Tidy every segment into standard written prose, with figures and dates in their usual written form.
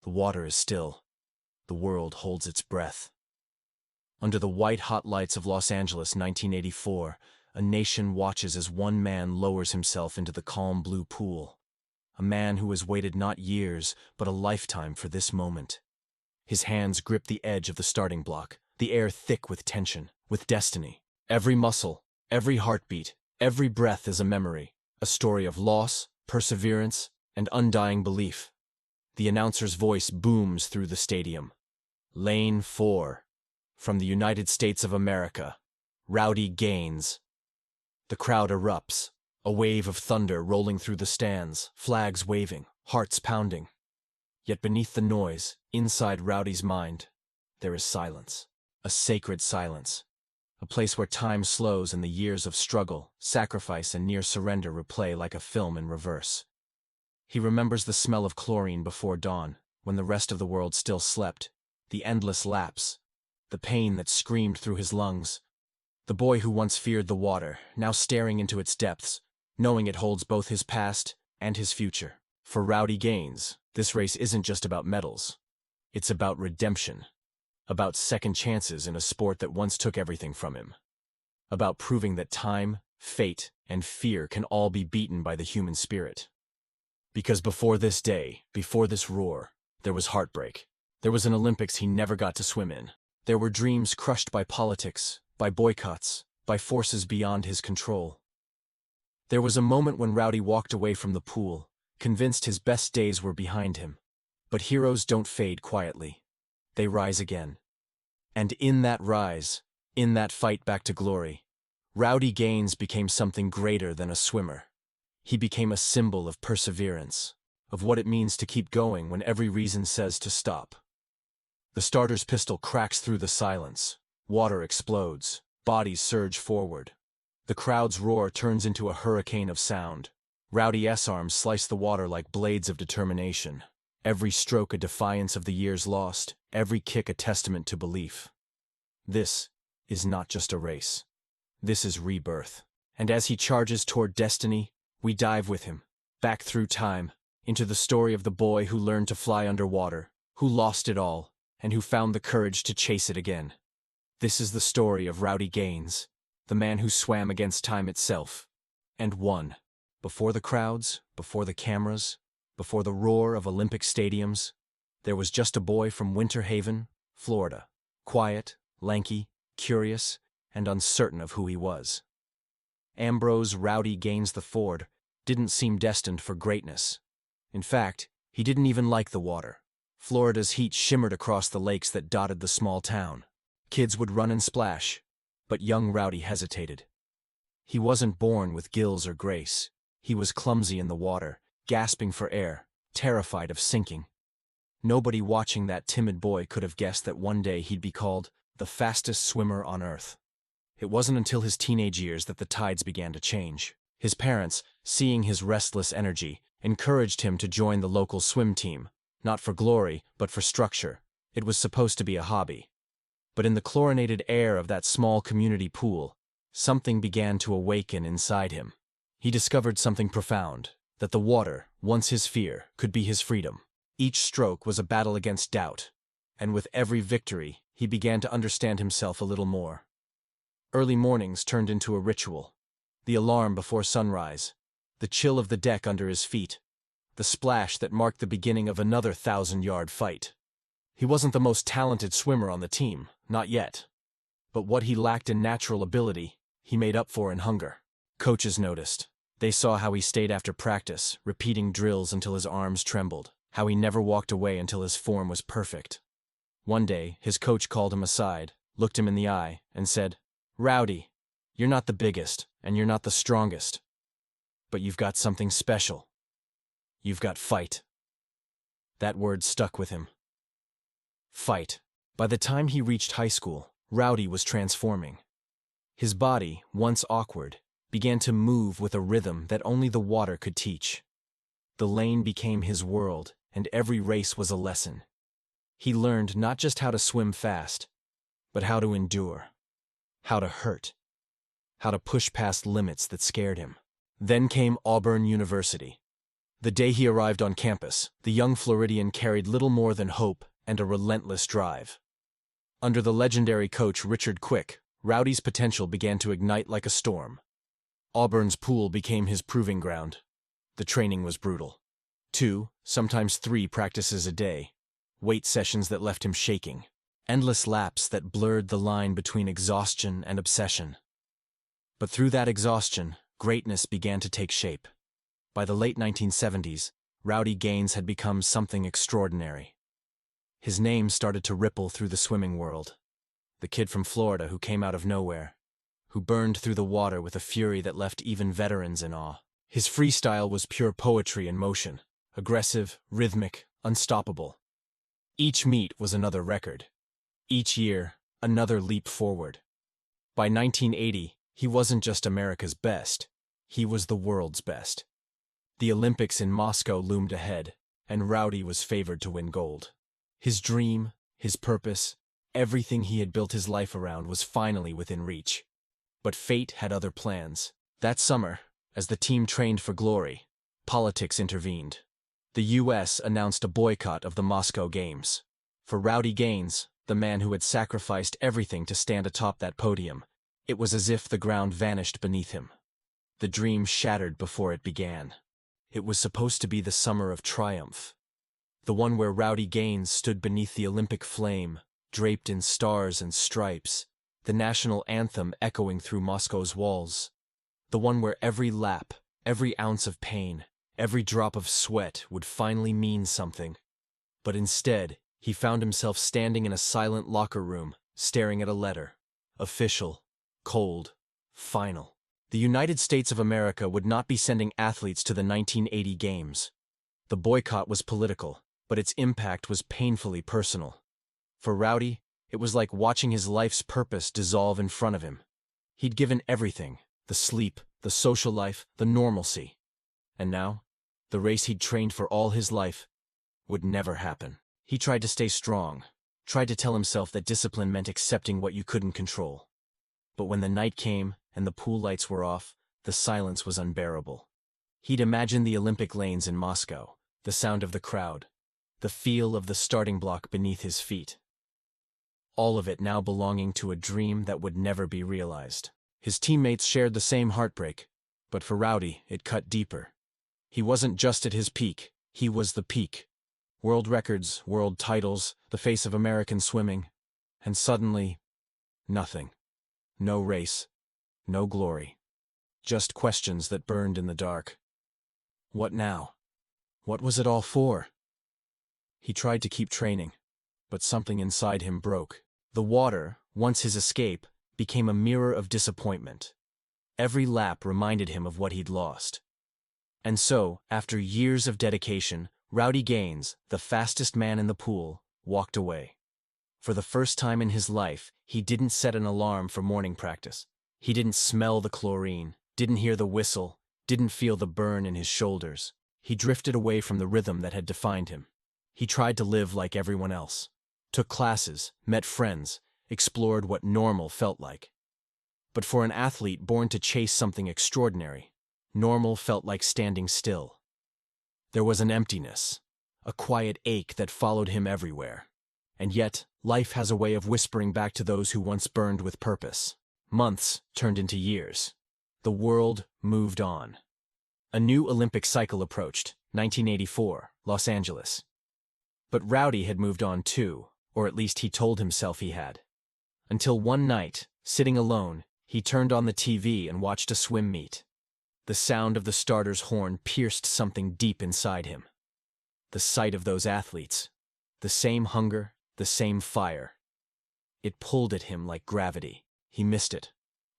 The water is still. The world holds its breath. Under the white-hot lights of Los Angeles, 1984, a nation watches as one man lowers himself into the calm blue pool. A man who has waited not years, but a lifetime for this moment. His hands grip the edge of the starting block, the air thick with tension, with destiny. Every muscle, every heartbeat, every breath is a memory, a story of loss, perseverance, and undying belief. The announcer's voice booms through the stadium. Lane 4. From the United States of America, Rowdy Gaines. The crowd erupts, a wave of thunder rolling through the stands, flags waving, hearts pounding. Yet beneath the noise, inside Rowdy's mind, there is silence, a sacred silence, a place where time slows and the years of struggle, sacrifice, and near surrender replay like a film in reverse. He remembers the smell of chlorine before dawn, when the rest of the world still slept, the endless laps, the pain that screamed through his lungs. The boy who once feared the water, now staring into its depths, knowing it holds both his past and his future. For Rowdy Gaines, this race isn't just about medals. It's about redemption. About second chances in a sport that once took everything from him. About proving that time, fate, and fear can all be beaten by the human spirit. Because before this day, before this roar, there was heartbreak. There was an Olympics he never got to swim in. There were dreams crushed by politics, by boycotts, by forces beyond his control. There was a moment when Rowdy walked away from the pool, convinced his best days were behind him. But heroes don't fade quietly. They rise again. And in that rise, in that fight back to glory, Rowdy Gaines became something greater than a swimmer. He became a symbol of perseverance, of what it means to keep going when every reason says to stop. The starter's pistol cracks through the silence. Water explodes. Bodies surge forward. The crowd's roar turns into a hurricane of sound. Rowdy's arms slice the water like blades of determination. Every stroke a defiance of the years lost, every kick a testament to belief. This is not just a race. This is rebirth. And as he charges toward destiny, we dive with him, back through time, into the story of the boy who learned to fly underwater, who lost it all, and who found the courage to chase it again. This is the story of Rowdy Gaines, the man who swam against time itself, and won. Before the crowds, before the cameras, before the roar of Olympic stadiums, there was just a boy from Winter Haven, Florida, quiet, lanky, curious, and uncertain of who he was. Ambrose Rowdy Gaines IV didn't seem destined for greatness. In fact, he didn't even like the water. Florida's heat shimmered across the lakes that dotted the small town. Kids would run and splash, but young Rowdy hesitated. He wasn't born with gills or grace. He was clumsy in the water, gasping for air, terrified of sinking. Nobody watching that timid boy could have guessed that one day he'd be called the fastest swimmer on Earth. It wasn't until his teenage years that the tides began to change. His parents, seeing his restless energy, encouraged him to join the local swim team, not for glory, but for structure. It was supposed to be a hobby. But in the chlorinated air of that small community pool, something began to awaken inside him. He discovered something profound, that the water, once his fear, could be his freedom. Each stroke was a battle against doubt, and with every victory, he began to understand himself a little more. Early mornings turned into a ritual. The alarm before sunrise, the chill of the deck under his feet, the splash that marked the beginning of another 1,000-yard fight. He wasn't the most talented swimmer on the team, not yet. But what he lacked in natural ability, he made up for in hunger. Coaches noticed. They saw how he stayed after practice, repeating drills until his arms trembled, how he never walked away until his form was perfect. One day, his coach called him aside, looked him in the eye, and said, "Rowdy, you're not the biggest, and you're not the strongest. But you've got something special. You've got fight." That word stuck with him. Fight. By the time he reached high school, Rowdy was transforming. His body, once awkward, began to move with a rhythm that only the water could teach. The lane became his world, and every race was a lesson. He learned not just how to swim fast, but how to endure, how to hurt, how to push past limits that scared him. Then came Auburn University. The day he arrived on campus, the young Floridian carried little more than hope and a relentless drive. Under the legendary coach Richard Quick, Rowdy's potential began to ignite like a storm. Auburn's pool became his proving ground. The training was brutal. 2, sometimes 3 practices a day. Weight sessions that left him shaking. Endless laps that blurred the line between exhaustion and obsession. But through that exhaustion, greatness began to take shape. By the late 1970s, Rowdy Gaines had become something extraordinary. His name started to ripple through the swimming world. The kid from Florida who came out of nowhere, who burned through the water with a fury that left even veterans in awe. His freestyle was pure poetry in motion, aggressive, rhythmic, unstoppable. Each meet was another record. Each year, another leap forward. By 1980, he wasn't just America's best, he was the world's best. The Olympics in Moscow loomed ahead, and Rowdy was favored to win gold. His dream, his purpose, everything he had built his life around was finally within reach. But fate had other plans. That summer, as the team trained for glory, politics intervened. The U.S. announced a boycott of the Moscow Games. For Rowdy Gaines, the man who had sacrificed everything to stand atop that podium, it was as if the ground vanished beneath him. The dream shattered before it began. It was supposed to be the summer of triumph. The one where Rowdy Gaines stood beneath the Olympic flame, draped in stars and stripes, the national anthem echoing through Moscow's walls. The one where every lap, every ounce of pain, every drop of sweat would finally mean something. But instead, he found himself standing in a silent locker room, staring at a letter. Official, cold, final. The United States of America would not be sending athletes to the 1980 Games. The boycott was political, but its impact was painfully personal. For Rowdy, it was like watching his life's purpose dissolve in front of him. He'd given everything, the sleep, the social life, the normalcy. And now, the race he'd trained for all his life would never happen. He tried to stay strong, tried to tell himself that discipline meant accepting what you couldn't control. But when the night came and the pool lights were off, the silence was unbearable. He'd imagined the Olympic lanes in Moscow, the sound of the crowd, the feel of the starting block beneath his feet. All of it now belonging to a dream that would never be realized. His teammates shared the same heartbreak, but for Rowdy, it cut deeper. He wasn't just at his peak, he was the peak. World records, world titles, the face of American swimming. And suddenly, nothing. No race. No glory. Just questions that burned in the dark. What now? What was it all for? He tried to keep training, but something inside him broke. The water, once his escape, became a mirror of disappointment. Every lap reminded him of what he'd lost. And so, after years of dedication, Rowdy Gaines, the fastest man in the pool, walked away. For the first time in his life, he didn't set an alarm for morning practice. He didn't smell the chlorine, didn't hear the whistle, didn't feel the burn in his shoulders. He drifted away from the rhythm that had defined him. He tried to live like everyone else. Took classes, met friends, explored what normal felt like. But for an athlete born to chase something extraordinary, normal felt like standing still. There was an emptiness, a quiet ache that followed him everywhere. And yet, life has a way of whispering back to those who once burned with purpose. Months turned into years. The world moved on. A new Olympic cycle approached, 1984, Los Angeles. But Rowdy had moved on too, or at least he told himself he had. Until one night, sitting alone, he turned on the TV and watched a swim meet. The sound of the starter's horn pierced something deep inside him. The sight of those athletes, the same hunger, the same fire. It pulled at him like gravity. He missed it.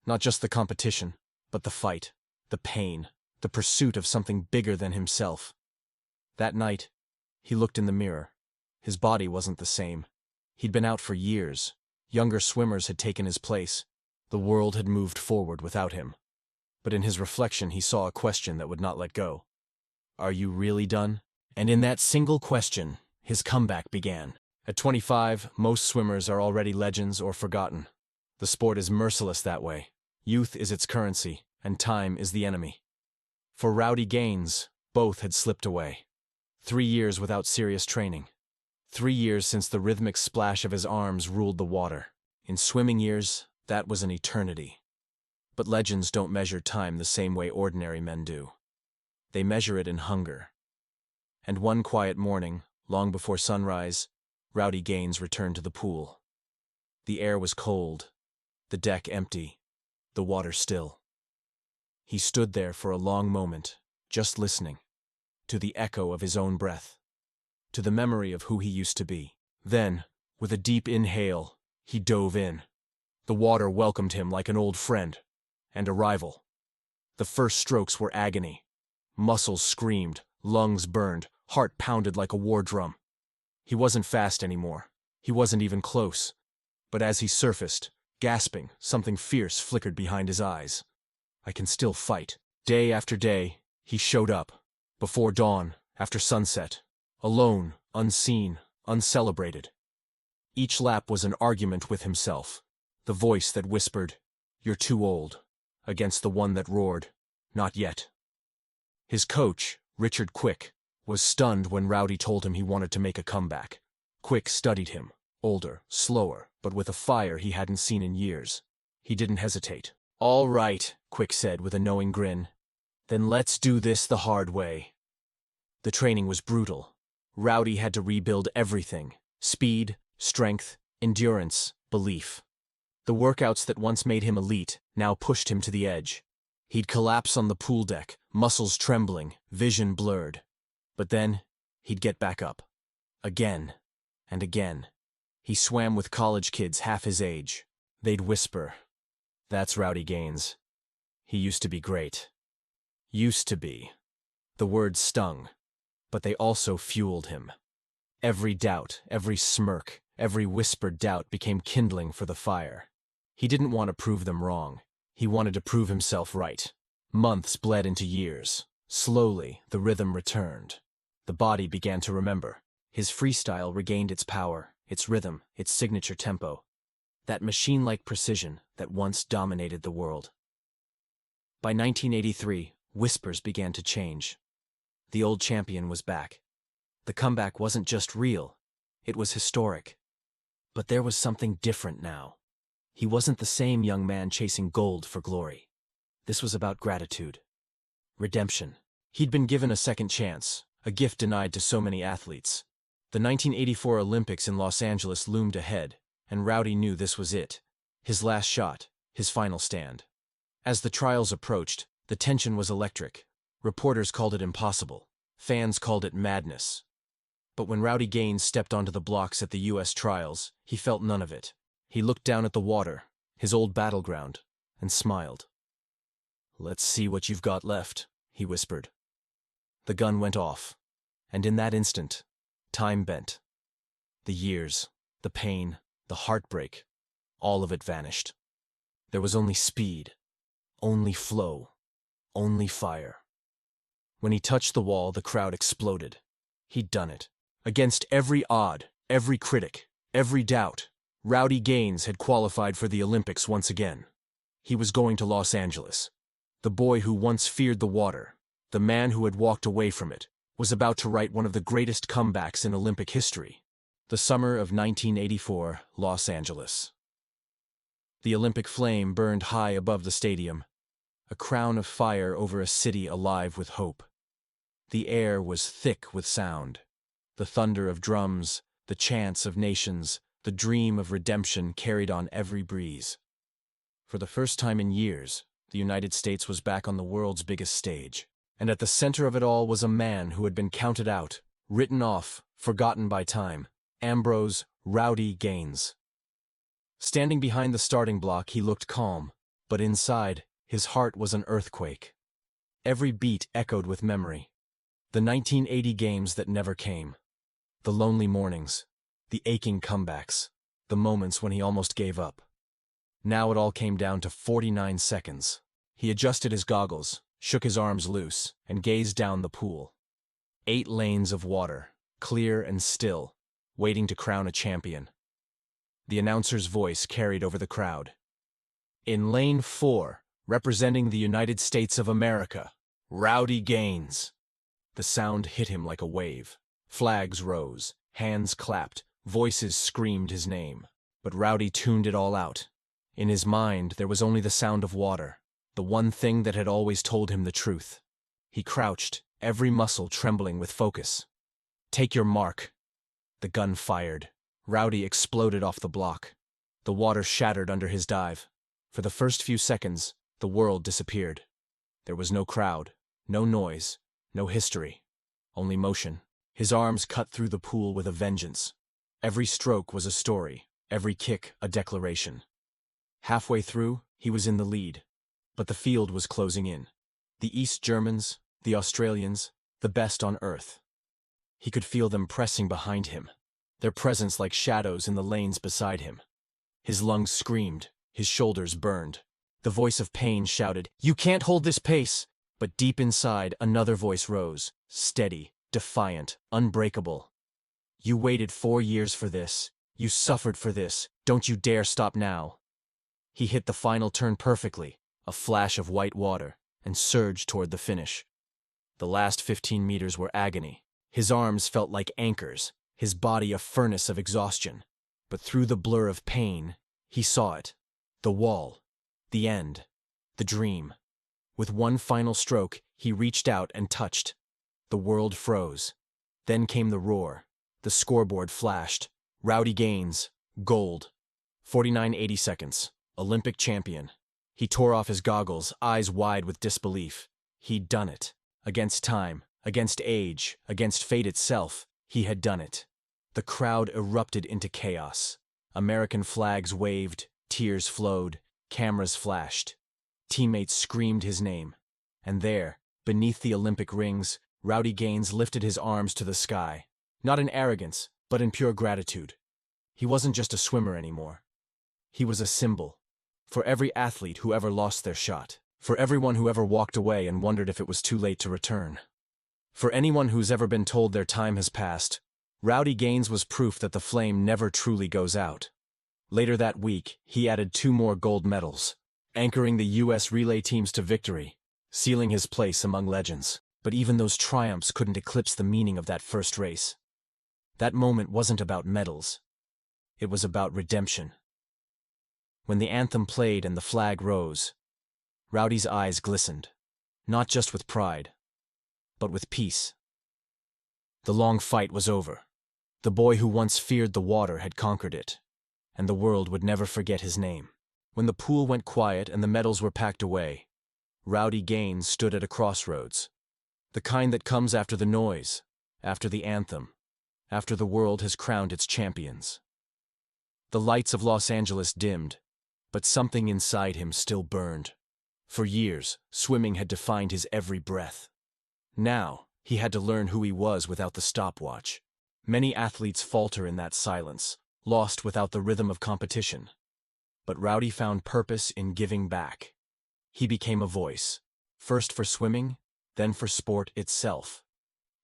Not just the competition, but the fight, the pain, the pursuit of something bigger than himself. That night, he looked in the mirror. His body wasn't the same. He'd been out for years. Younger swimmers had taken his place. The world had moved forward without him. But in his reflection, he saw a question that would not let go. Are you really done? And in that single question, his comeback began. At 25, most swimmers are already legends or forgotten. The sport is merciless that way. Youth is its currency, and time is the enemy. For Rowdy Gaines, Both had slipped away. 3 years without serious training. 3 years since the rhythmic splash of his arms ruled the water. In swimming years, that was an eternity. But legends don't measure time the same way ordinary men do. They measure it in hunger. And one quiet morning, long before sunrise, Rowdy Gaines returned to the pool. The air was cold, the deck empty, the water still. He stood there for a long moment, just listening, to the echo of his own breath, to the memory of who he used to be. Then, with a deep inhale, he dove in. The water welcomed him like an old friend and a rival. The first strokes were agony. Muscles screamed, lungs burned, heart pounded like a war drum. He wasn't fast anymore. He wasn't even close. But as he surfaced, gasping, something fierce flickered behind his eyes. I can still fight. Day after day, he showed up. Before dawn, after sunset. Alone, unseen, uncelebrated. Each lap was an argument with himself. The voice that whispered, "You're too old," against the one that roared, "Not yet." His coach, Richard Quick, was stunned when Rowdy told him he wanted to make a comeback. Quick studied him, older, slower, but with a fire he hadn't seen in years. He didn't hesitate. "All right," Quick said with a knowing grin. "Then let's do this the hard way." The training was brutal. Rowdy had to rebuild everything: speed, strength, endurance, belief. The workouts that once made him elite now pushed him to the edge. He'd collapse on the pool deck, muscles trembling, vision blurred. But then, he'd get back up. Again, and again. He swam with college kids half his age. They'd whisper, "That's Rowdy Gaines. He used to be great." Used to be. The words stung, but they also fueled him. Every doubt, every smirk, every whispered doubt became kindling for the fire. He didn't want to prove them wrong. He wanted to prove himself right. Months bled into years. Slowly, the rhythm returned. The body began to remember. His freestyle regained its power, its rhythm, its signature tempo. That machine-like precision that once dominated the world. By 1983, whispers began to change. The old champion was back. The comeback wasn't just real, it was historic. But there was something different now. He wasn't the same young man chasing gold for glory. This was about gratitude. Redemption. He'd been given a second chance, a gift denied to so many athletes. The 1984 Olympics in Los Angeles loomed ahead, and Rowdy knew this was it. His last shot, his final stand. As the trials approached, the tension was electric. Reporters called it impossible. Fans called it madness. But when Rowdy Gaines stepped onto the blocks at the U.S. trials, he felt none of it. He looked down at the water, his old battleground, and smiled. "Let's see what you've got left," he whispered. The gun went off, and in that instant, time bent. The years, the pain, the heartbreak, all of it vanished. There was only speed, only flow, only fire. When he touched the wall, the crowd exploded. He'd done it. Against every odd, every critic, every doubt, Rowdy Gaines had qualified for the Olympics once again. He was going to Los Angeles. The boy who once feared the water, the man who had walked away from it, was about to write one of the greatest comebacks in Olympic history. The summer of 1984, Los Angeles. The Olympic flame burned high above the stadium, a crown of fire over a city alive with hope. The air was thick with sound. The thunder of drums, the chants of nations, the dream of redemption carried on every breeze. For the first time in years, the United States was back on the world's biggest stage. And at the center of it all was a man who had been counted out, written off, forgotten by time. Ambrose Rowdy Gaines. Standing behind the starting block, he looked calm, but inside, his heart was an earthquake. Every beat echoed with memory. The 1980 games that never came. The lonely mornings, the aching comebacks, the moments when he almost gave up. Now it all came down to 49 seconds. He adjusted his goggles, shook his arms loose, and gazed down the pool. 8 lanes of water, clear and still, waiting to crown a champion. The announcer's voice carried over the crowd. "In lane 4, representing the United States of America, Rowdy Gaines." The sound hit him like a wave. Flags rose, hands clapped, voices screamed his name. But Rowdy tuned it all out. In his mind, there was only the sound of water, the one thing that had always told him the truth. He crouched, every muscle trembling with focus. "Take your mark." The gun fired. Rowdy exploded off the block. The water shattered under his dive. For the first few seconds, the world disappeared. There was no crowd, no noise, no history, only motion. His arms cut through the pool with a vengeance. Every stroke was a story, every kick a declaration. Halfway through, he was in the lead. But the field was closing in. The East Germans, the Australians, the best on earth. He could feel them pressing behind him, their presence like shadows in the lanes beside him. His lungs screamed, his shoulders burned. The voice of pain shouted, "You can't hold this pace!" But deep inside, another voice rose, steady, defiant, unbreakable. "You waited 4 years for this. You suffered for this. Don't you dare stop now." He hit the final turn perfectly, a flash of white water, and surged toward the finish. The last 15 meters were agony. His arms felt like anchors, his body a furnace of exhaustion. But through the blur of pain, he saw it. The wall. The end. The dream. With one final stroke, he reached out and touched. The world froze. Then came the roar. The scoreboard flashed. Rowdy Gaines, gold. 49.80 seconds. Olympic champion. He tore off his goggles, eyes wide with disbelief. He'd done it. Against time, against age, against fate itself, he had done it. The crowd erupted into chaos. American flags waved, tears flowed, cameras flashed. Teammates screamed his name. And there, beneath the Olympic rings, Rowdy Gaines lifted his arms to the sky. Not in arrogance, but in pure gratitude. He wasn't just a swimmer anymore. He was a symbol. For every athlete who ever lost their shot. For everyone who ever walked away and wondered if it was too late to return. For anyone who's ever been told their time has passed, Rowdy Gaines was proof that the flame never truly goes out. Later that week, he added 2 more gold medals, anchoring the U.S. relay teams to victory, sealing his place among legends. But even those triumphs couldn't eclipse the meaning of that first race. That moment wasn't about medals. It was about redemption. When the anthem played and the flag rose, Rowdy's eyes glistened, not just with pride, but with peace. The long fight was over. The boy who once feared the water had conquered it, and the world would never forget his name. When the pool went quiet and the medals were packed away, Rowdy Gaines stood at a crossroads. The kind that comes after the noise, after the anthem, after the world has crowned its champions. The lights of Los Angeles dimmed, but something inside him still burned. For years, swimming had defined his every breath. Now, he had to learn who he was without the stopwatch. Many athletes falter in that silence, lost without the rhythm of competition. But Rowdy found purpose in giving back. He became a voice, first for swimming, then for sport itself.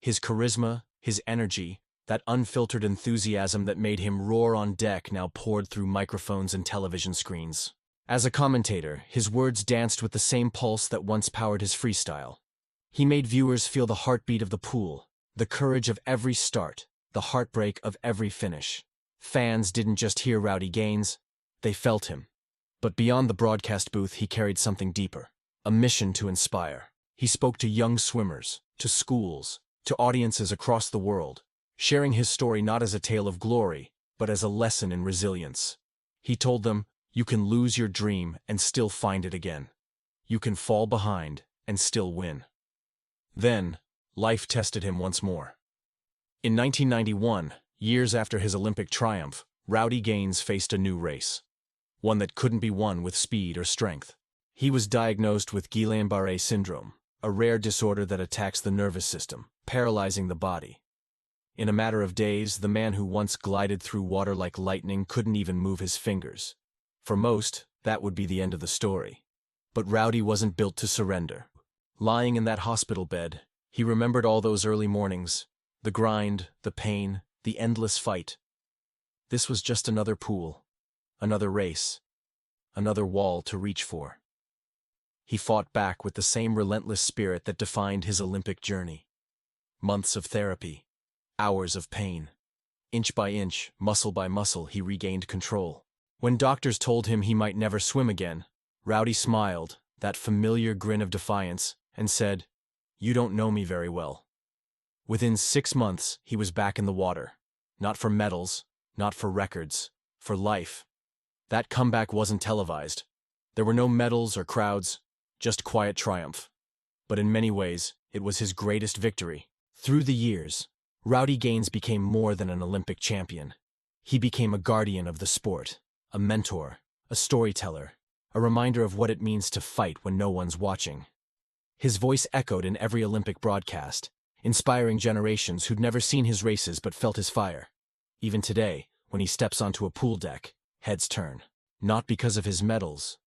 His charisma, his energy, that unfiltered enthusiasm that made him roar on deck now poured through microphones and television screens. As a commentator, his words danced with the same pulse that once powered his freestyle. He made viewers feel the heartbeat of the pool, the courage of every start, the heartbreak of every finish. Fans didn't just hear Rowdy Gaines, they felt him. But beyond the broadcast booth, he carried something deeper, a mission to inspire. He spoke to young swimmers, to schools, to audiences across the world, sharing his story not as a tale of glory, but as a lesson in resilience. He told them, you can lose your dream and still find it again. You can fall behind and still win. Then, life tested him once more. In 1991, years after his Olympic triumph, Rowdy Gaines faced a new race. One that couldn't be won with speed or strength. He was diagnosed with Guillain-Barré syndrome, a rare disorder that attacks the nervous system, paralyzing the body. In a matter of days, the man who once glided through water like lightning couldn't even move his fingers. For most, that would be the end of the story. But Rowdy wasn't built to surrender. Lying in that hospital bed, he remembered all those early mornings, the grind, the pain, the endless fight. This was just another pool, another race, another wall to reach for. He fought back with the same relentless spirit that defined his Olympic journey. Months of therapy. Hours of pain. Inch by inch, muscle by muscle, he regained control. When doctors told him he might never swim again, Rowdy smiled, that familiar grin of defiance, and said, "You don't know me very well." Within 6 months, he was back in the water. Not for medals, not for records, for life. That comeback wasn't televised. There were no medals or crowds, just quiet triumph. But in many ways, it was his greatest victory. Through the years, Rowdy Gaines became more than an Olympic champion. He became a guardian of the sport, a mentor, a storyteller, a reminder of what it means to fight when no one's watching. His voice echoed in every Olympic broadcast, inspiring generations who'd never seen his races but felt his fire. Even today, when he steps onto a pool deck, heads turn. Not because of his medals,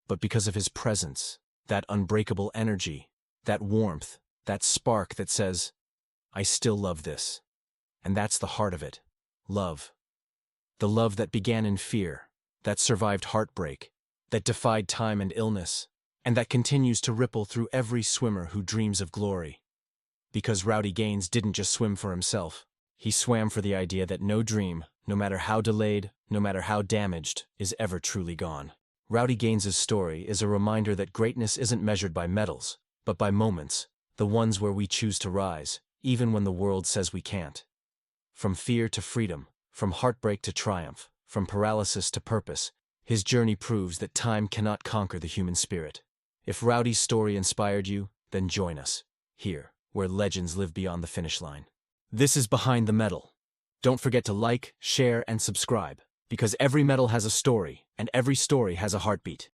but because of his presence, that unbreakable energy, that warmth, that spark that says, "I still love this." And that's the heart of it. Love. The love that began in fear, that survived heartbreak, that defied time and illness, and that continues to ripple through every swimmer who dreams of glory. Because Rowdy Gaines didn't just swim for himself. He swam for the idea that no dream, no matter how delayed, no matter how damaged, is ever truly gone. Rowdy Gaines's story is a reminder that greatness isn't measured by medals, but by moments, the ones where we choose to rise, even when the world says we can't. From fear to freedom, from heartbreak to triumph, from paralysis to purpose, his journey proves that time cannot conquer the human spirit. If Rowdy's story inspired you, then join us, here, where legends live beyond the finish line. This is Behind the Medal. Don't forget to like, share, and subscribe, because every medal has a story, and every story has a heartbeat.